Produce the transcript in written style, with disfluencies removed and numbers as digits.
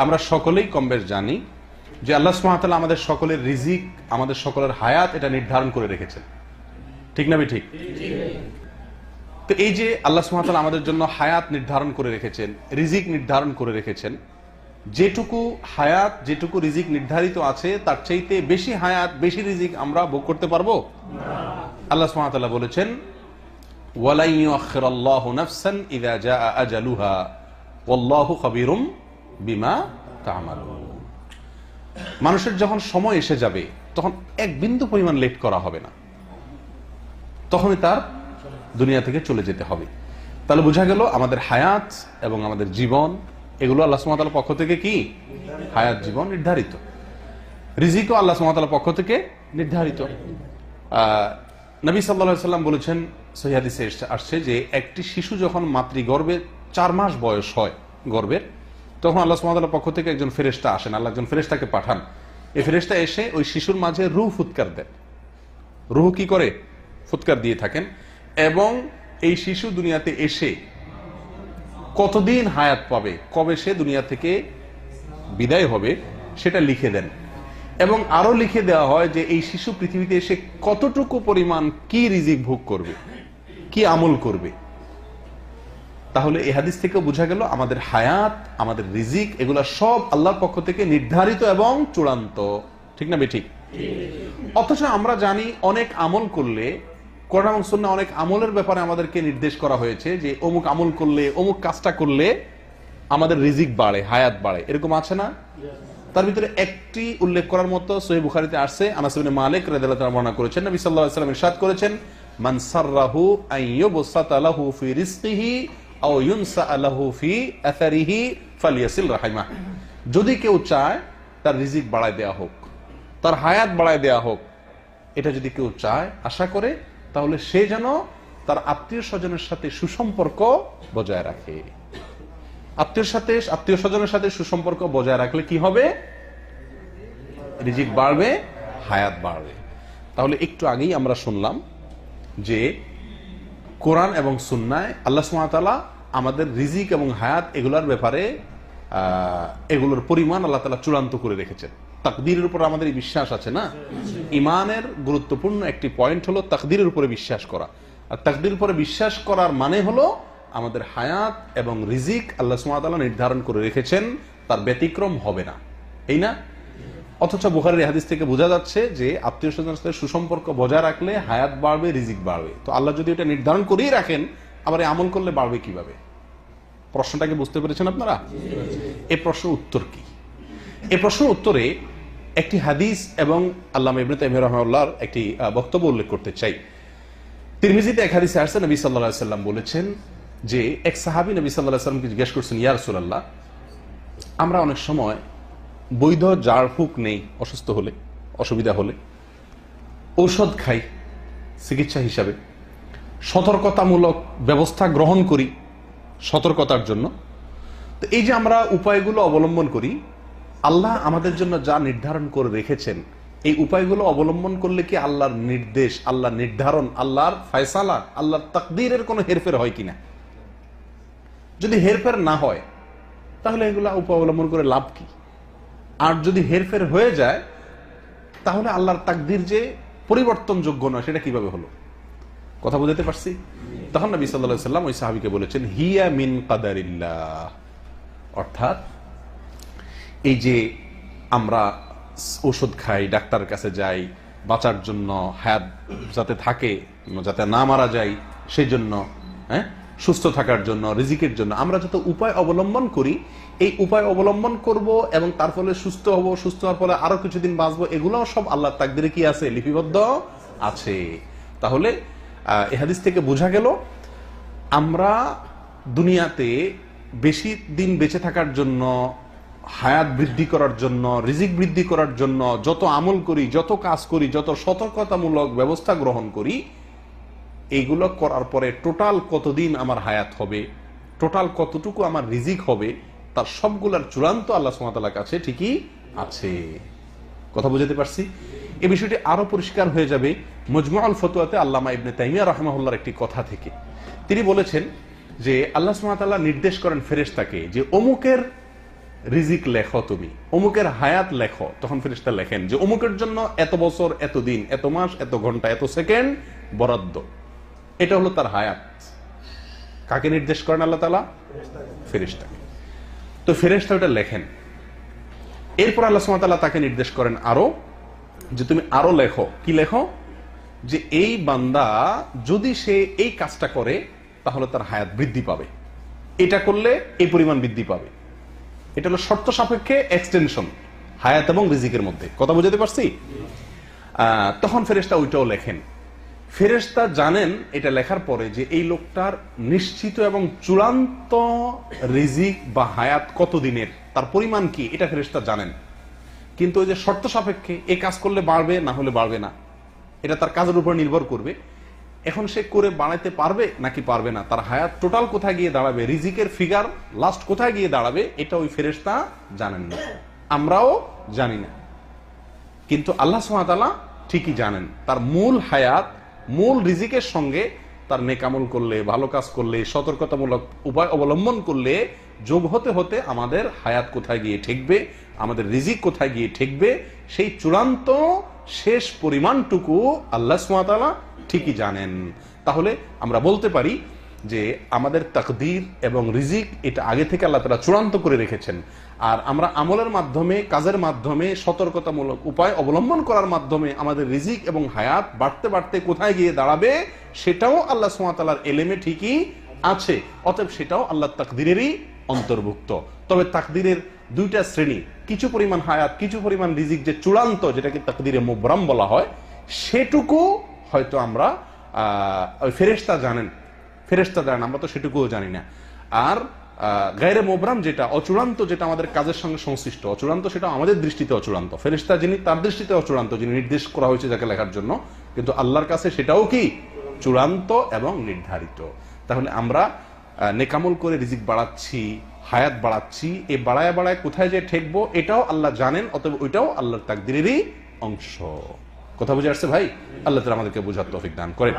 আমরা সকলেই কম বেশ জানি যে আল্লাহ সুবহানাহু ওয়া তাআলা আমাদের সকলের রিজিক, আমাদের সকলের হায়াত এটা নির্ধারণ করে রেখেছেন। ঠিক না ঠিক? তো এই যে আল্লাহ সুবহানাহু ওয়া তাআলা আমাদের জন্য হায়াত নির্ধারণ করে রেখেছেন, রিজিক নির্ধারণ করে রেখেছেন, যেটুকু হায়াত, যেটুকু রিজিক নির্ধারিত আছে তার চাইতে বেশি হায়াত, বেশি রিজিক আমরা ভোগ করতে পারবো না। আল্লাহ সুবহানাহু ওয়া তাআলা বলেছেন, ওয়ালা ইউআখিরুল্লাহু নাফসান ইযা জাআ আজালুহা ওয়াল্লাহু খাবীরুম বিমা তা'মালুন। মানুষের যখন সময় এসে যাবে তখন এক বিন্দু পরিমাণ লেট করা হবে না, তখনই তার দুনিয়া থেকে চলে যেতে হবে। তাহলে বোঝা গেল আমাদের হায়াত এবং আমাদের জীবন এগুলো আল্লাহ সুবহানাহু ওয়া তাআলার পক্ষ থেকে কি হায়াত, জীবন নির্ধারিত। রিজিকও আল্লাহ সুবহানাহু ওয়া তাআলার পক্ষ থেকে নির্ধারিত। নবী সাল্লাল্লাহু আলাইহি ওয়াসাল্লাম বলেছেন, সহিহ হাদিসে আসছে যে একটি শিশু যখন মাতৃগর্ভে 4 মাস বয়স হয় গর্ভের, তখন আল্লাহ সুবহানাহু ওয়া তাআলার পক্ষ থেকে একজন ফেরেশতা আসেন, আল্লাহ একজন ফেরেশতাকে পাঠান। এই ফেরেশতা এসে ওই শিশুর মাঝে রূহ ফুৎকার দেন। রূহ কি করে? ফুৎকার দিয়ে থাকেন। এবং এই শিশু দুনিয়াতে এসে কতদিন হায়াত পাবে, কবে সে দুনিয়া থেকে বিদায় হবে সেটা লিখে দেন। এবং আরো লিখে দেওয়া হয় যে এই শিশু পৃথিবীতে এসে কতটুকু পরিমাণ কি রিজিক ভোগ করবে, কি আমল করবে। তাহলে এই হাদিস থেকে বোঝা গেল আমাদের হায়াত, আমাদের রিজিক এগুলা সব আল্লাহর পক্ষ থেকে নির্ধারিত এবং চূড়ান্ত। ঠিক না ঠিক? অথচ আমরা জানি অনেক আমল করলে, কোরআন এবং সুন্নাহ অনেক আমলের ব্যাপারে আমাদেরকে নির্দেশ করা হয়েছে যে অমুক আমল করলে, অমুক কাজটা করলে আমাদের রিজিক বাড়ে, হায়াত বাড়ে। এরকম আছে না? তার ভিতরে একটি উল্লেখ করার মতো সহিহ বুখারীতে আসছে, আনাস ইবনে মালিক রাদিয়াল্লাহু তাআলা বর্ণনা করেছেন, নবী সাল্লাল্লাহু আলাইহি ওয়াসাল্লাম ইরশাদ করেছেন, মান সাররাহু আন ইউবসাতা লাহু ফি রিজকিহি আও ইউনসা লাহু ফি আসারিহি ফালিয়াসিল রাহিমাহ। যদি কেউ চায় তার রিজিক বাড়ায় দেয়া হোক, তার হায়াত বাড়ায় দেয়া হোক, এটা যদি কেউ চায়, আশা করে, তাহলে সে যেন তার আত্মীয় স্বজনের সাথে সুসম্পর্ক বজায় রাখে। আত্মীয় স্বজনের সাথে সুসম্পর্ক বজায় রাখলে কি হবে? রিজিক বাড়বে, হায়াত বাড়বে। তাহলে একটু আগেই আমরা শুনলাম যে কোরআন এবং সুন্নায় আল্লাহ সুবহানাহু ওয়া তাআলা আমাদের রিজিক এবং হায়াত এগুলোর ব্যাপারে এগুলোর পরিমাণ আল্লাহ তাআলা চূড়ান্ত করে রেখেছেন। তাকদীরের উপর আমাদের বিশ্বাস আছে না? ঈমানের গুরুত্বপূর্ণ একটি পয়েন্ট হলো তাকদীরের উপরে বিশ্বাস করা। আর তাকদীরের উপরে বিশ্বাস করার মানে হলো আমাদের হায়াত এবং রিজিক আল্লাহ সুবহানাহু ওয়া তাআলা নির্ধারণ করে রেখেছেন, তার ব্যতিক্রম হবে না, এই না? অথচ বুখারীর হাদিস থেকে বোঝা যাচ্ছে যে আত্মীয় স্বজনের সাথে সুসম্পর্ক বজায় রাখলে হায়াত বাড়বে, রিজিক বাড়বে। তো আল্লাহ যদি এটা নির্ধারণ করেই রাখেন, আবার এই আমল করলে বাড়বে কিভাবে? প্রশ্নটাকে বুঝতে পেরেছেন আপনারা? এই প্রশ্নের উত্তর কি? এই প্রশ্নের উত্তরে একটি হাদিস এবং আল্লামা ইবনে তাইমিয়া রাহিমাহুল্লাহর একটি বক্তব্য উল্লেখ করতে চাই। তিরমিজিতে এক হাদিসে আসছে, নবী সাল্লাল্লাহু আলাইহি ওয়াসাল্লাম বলেছেন যে এক সাহাবী নবী সাল্লাল্লাহু আলাইহি ওয়াসাল্লামকে জিজ্ঞেস করছেন, ইয়া রাসূলুল্লাহ, আমরা অনেক সময় বৈধ ঝাড়ফুঁক নেই, অসুস্থ হলে, অসুবিধা হলে, ঔষধ খাই চিকিৎসা হিসাবে, সতর্কতামূলক ব্যবস্থা গ্রহণ করি সতর্কতার জন্য। তো এই যে আমরা উপায়গুলো অবলম্বন করি, আল্লাহ আমাদের জন্য যা নির্ধারণ করে রেখেছেন, এই উপায়গুলো অবলম্বন করলে কি আল্লাহর নির্দেশ, আল্লাহর নির্ধারণ, আল্লাহর ফয়সালা, আল্লাহর তাকদীরের কোনো হেরফের হয় কিনা? যদি হেরফের না হয় তাহলে এগুলা উপায় অবলম্বন করে লাভ কি? আর যদি হেরফের হয়ে যায় তাহলে আল্লাহর তাকদীর যে পরিবর্তনযোগ্য নয় সেটা কিভাবে হলো? কথা বুঝতে পারছি? তখন নবী সাল্লাল্লাহু আলাইহি ওয়াসাল্লাম ওই সাহাবীকে বলেছেন, হিয়া মিন কাদারিল্লাহ। অর্থাৎ এই যে আমরা ওষুধ খাই, ডাক্তারের কাছে যাই বাঁচার জন্য, হায়াত যাতে থাকে, যাতে না মারা যায় সেই জন্য, সুস্থ থাকার জন্য, রিজিকের জন্য আমরা যত উপায় অবলম্বন করি, এই উপায় অবলম্বন করব এবং তার ফলে সুস্থ হব, সুস্থ হওয়ার ফলে আরো কিছুদিন বাঁচবো, এগুলো সব আল্লাহর তাকদীরে কি আছে? লিপিবদ্ধ আছে। তাহলে এই হাদিস থেকে বোঝা গেল আমরা দুনিয়াতে বেশি দিন বেঁচে থাকার জন্য, হায়াত বৃদ্ধি করার জন্য, রিজিক বৃদ্ধি করার জন্য যত আমল করি, যত কাজ করি, যত সতর্কতামূলক ব্যবস্থা গ্রহণ করি, এইগুলো করার পরে টোটাল কতদিন আমার হায়াত হবে, টোটাল কতটুকু আমার রিজিক হবে, তার সবগুলার চূড়ান্ত আল্লাহ সুবহানাহু ওয়া তাআলার কাছে ঠিকই আছে। কথা বুঝতে পারছি? এই বিষয়টি আরো পরিষ্কার হয়ে যাবে মজমুউল ফতোয়াতে আল্লামা ইবনে তাইমিয়া রাহিমাহুল্লাহর একটি কথা থেকে। তিনি বলেছেন যে আল্লাহ সুবহানাহু ওয়া তাআলা নির্দেশ করেন ফেরেশতাকে যে অমুকের রিজিক লেখো, তুমি অমুকের হায়াত লেখো, তখন ফেরেশতা লেখেন যে অমুকের জন্য এত বছর, এত দিন, এত মাস, এত ঘন্টা, এত সেকেন্ড বরাদ্দ। এটা হলো তার হায়াত। কাকে নির্দেশ করেন আল্লাহ তাআলা? ফেরেশতাকে। তো ফেরেশতা ওটা লেখেন। এরপর আল্লাহ সুবহানাহু ওয়া তাআলা তাকে নির্দেশ করেন আরো, যে তুমি আরো লেখো। কি লেখো? যে এই বান্দা যদি সে এই কাজটা করে তাহলে তার হায়াত বৃদ্ধি পাবে, এটা করলে এই পরিমাণ বৃদ্ধি পাবে। এটা হলো শর্ত সাপেক্ষে এক্সটেনশন হায়াত এবং রিজিকের মধ্যে। কথা বুঝাতে পারছি? তখন ফেরেশতা ওইটাও লেখেন। ফেরেশতা জানেন এটা লেখার পরে যে এই লোকটার নিশ্চিত এবং চূড়ান্ত রিজিক বা হায়াত কত দিনের, তার পরিমাণ কি, এটা ফেরেশতা জানেন। কিন্তু ওই যে শর্ত সাপেক্ষে এই কাজ করলে বাড়বে, না হলে বাড়বে না, এটা তার কাজের উপর নির্ভর করবে। এখন সে করে বাড়াইতে পারবে নাকি পারবে না, তার হায়াত টোটাল কোথায় গিয়ে দাঁড়াবে, রিজিকের ফিগার লাস্ট কোথায় গিয়ে দাঁড়াবে, এটা ওই ফেরেশতা জানেন না, আমরাও জানি না। কিন্তু আল্লাহ সুবহানাহু ওয়া তাআলা ঠিকই জানেন। তার মূল হায়াত, মূল রিজিকের সঙ্গে তার নেকামল করলে, ভালো কাজ করলে, সতর্কতামূলক উপায় অবলম্বন করলে যোগ হতে হতে আমাদের হায়াত কোথায় গিয়ে ঠেকবে, আমাদের রিজিক কোথায় গিয়ে ঠেকবে, সেই চূড়ান্ত শেষ পরিমাণটুকু আল্লাহ সুবহানাহু ওয়া তাআলা ঠিকই জানেন। তাহলে আমরা বলতে পারি যে আমাদের তাকদীর এবং রিজিক এটা আগে থেকে আল্লাহ তাআলা চূড়ান্ত করে রেখেছেন। আর আমরা আমলের মাধ্যমে, কাজের মাধ্যমে, সতর্কতামূলক উপায় অবলম্বন করার মাধ্যমে আমাদের রিজিক এবং হায়াত বাড়তে বাড়তে কোথায় গিয়ে দাঁড়াবে সেটাও আল্লাহ সুবহানাহু ওয়া তাআলার ইলমে ঠিকই আছে। অতএব সেটাও আল্লাহর তাকদীরেরই অন্তর্ভুক্ত। তবে তাকদীরের দুইটা শ্রেণী, কিছু পরিমাণ হায়াত, কিছু পরিমাণ রিজিক যে চূড়ান্ত, যেটাকে তাকদীরে মুবরাম বলা হয়, সেটুকু হয়তো আমরা ফেরেশতা জানেন, ফেরেশতা জানেন, আমরা তো সেটুকুও জানি না। আর গায়রে মুবরাম যেটা অচূড়ান্ত, যেটা আমাদের কাজের সঙ্গে সংশ্লিষ্ট, অচূড়ান্ত, সেটা আমাদের দৃষ্টিতে অচূড়ান্ত। ফেরেশতা যিনি, তার দৃষ্টিতে অচূড়ান্ত, যিনি নির্দেশ করা হয়েছে যাকে লেখার জন্য, কিন্তু আল্লাহর কাছে সেটাও কি চূড়ান্ত এবং নির্ধারিত। তাহলে আমরা নেকামল করে রিজিক বাড়াচ্ছি, হায়াত বাড়াচ্ছি, এই বাড়ায় বাড়ায় কোথায় যে ঠেকবো এটাও আল্লাহ জানেন। অতএব ওইটাও আল্লাহর তাকদীরেরই অংশ। কথা বুঝে আসছে ভাই? আল্লাহ তাআলা আমাদেরকে বোঝার তৌফিক দান করেন।